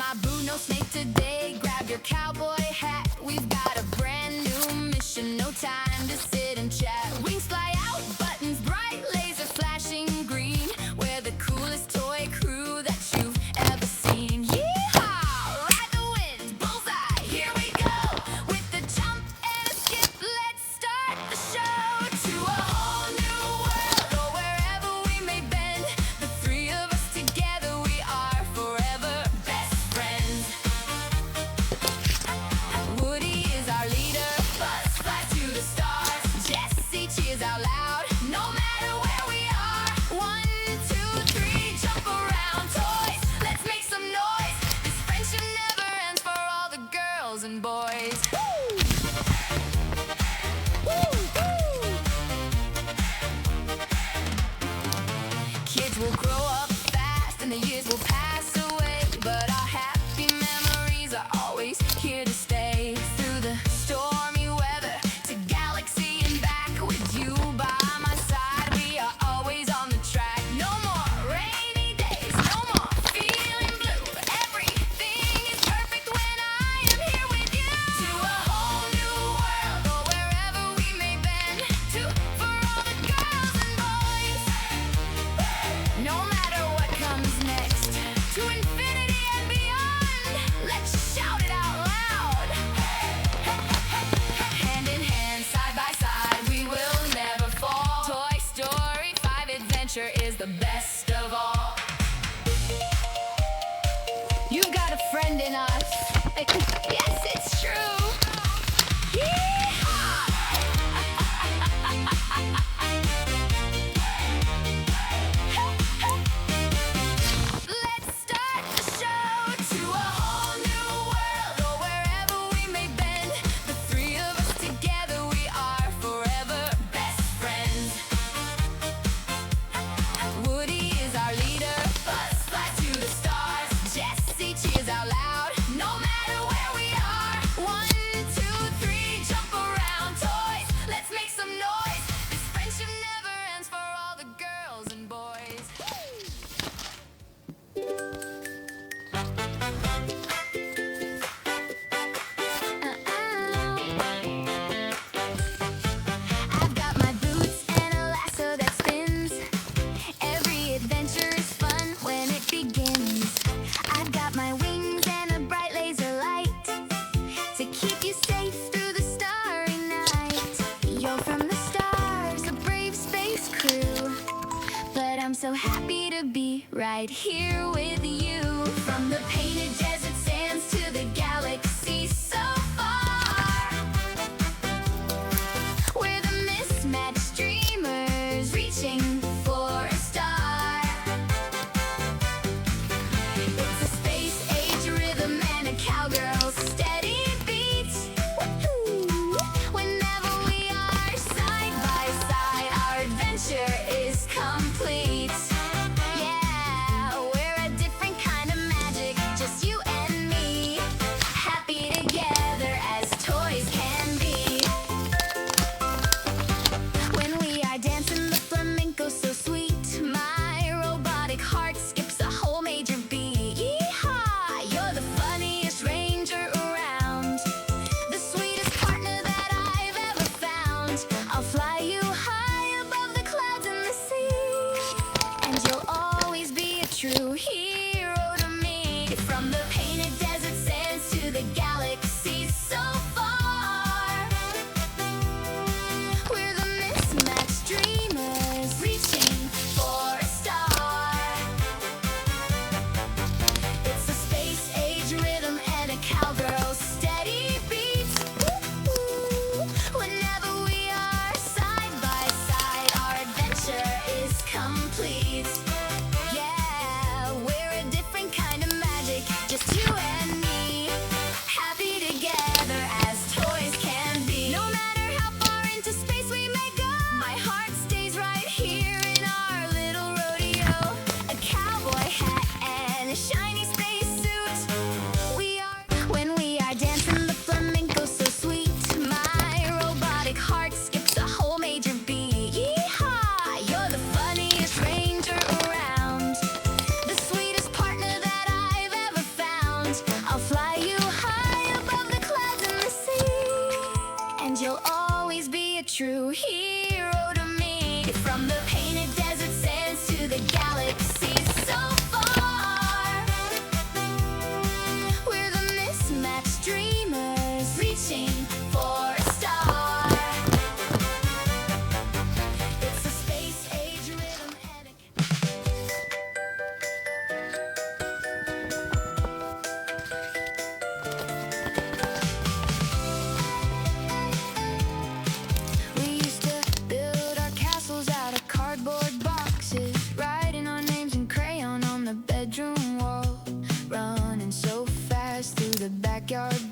my boo, no snake today. Grab your cowboy hat, we've got a brand new mission. No time to sit and chat. Wings fly out, buttons bright, laser flashing green. We're the coolest toy crew that you've ever seen. Yeehaw! Ride the wind, bullseye, here we go. With the jump and a skip, let's start the show. To a whole new world, or wherever we may bend. The three of us together, we are forever best friends. Woody is our leader, Buzz flies to the stars. Jessie cheers out loud, no matter where we are. 1, 2, 3, jump around, toys, let's make some noise. This friendship never ends for all the girls and boys. Kids will grow up fast and the years will pass away, but our happy memories are always here to stay. Through the stormy weather, to galaxy and back, with you by my side, we are always on the track. No more rainy days, no more feeling blue. Everything is perfect when I am here with you. To a whole new world, or wherever we may bend. For all the girls and boys, no matter what comes next, to infinity and beyond. Let's shout it out loud. Hand in hand, side by side, we will never fall. Toy Story 5 adventure is the best of all. You've got a friend in us. Yes, it's true. Let's start the show. To a whole new world, or wherever we may bend. The three of us together, we are forever best friends. Woody is our leader, Buzz flies to the stars. Jessie cheers out loud, no matter where we are. 1, 2, 3, jump around, toys, let's make some noise. This friendship never ends for all the girls and boys. I've got my boots and a lasso that spins. Every adventure is fun when it begins. I've got my wings and a bright laser light to keep you safe through the starry night. You're from the stars, a brave space crew, but I'm so happy to be right here with you. From the painted desert sands to the galaxy so far, we're the mismatched dreamers reaching for a star. It's a space age rhythm and a cowgirl's steady beat. Woohoo! Whenever we are side by side, our adventure is complete. Yeah, we're a different kind of magic, just you and me, happy together as toys can be. When we are dancing the flamenco so sweet, my robotic heart skips a whole major beat. Yeehaw! You're the funniest ranger around, the sweetest partner that I've ever found. I'll fly you high above the clouds and the sea, and you'll always be a true hero to me. From the painted desert sands to the galaxy so far, we're the mismatched dreamers reaching for a star. It's a space age rhythm and a cowgirl's steady beat. Woo-hoo. Whenever we are side by side, our adventure is complete. Yeah, we're a different kind of magic, just backyard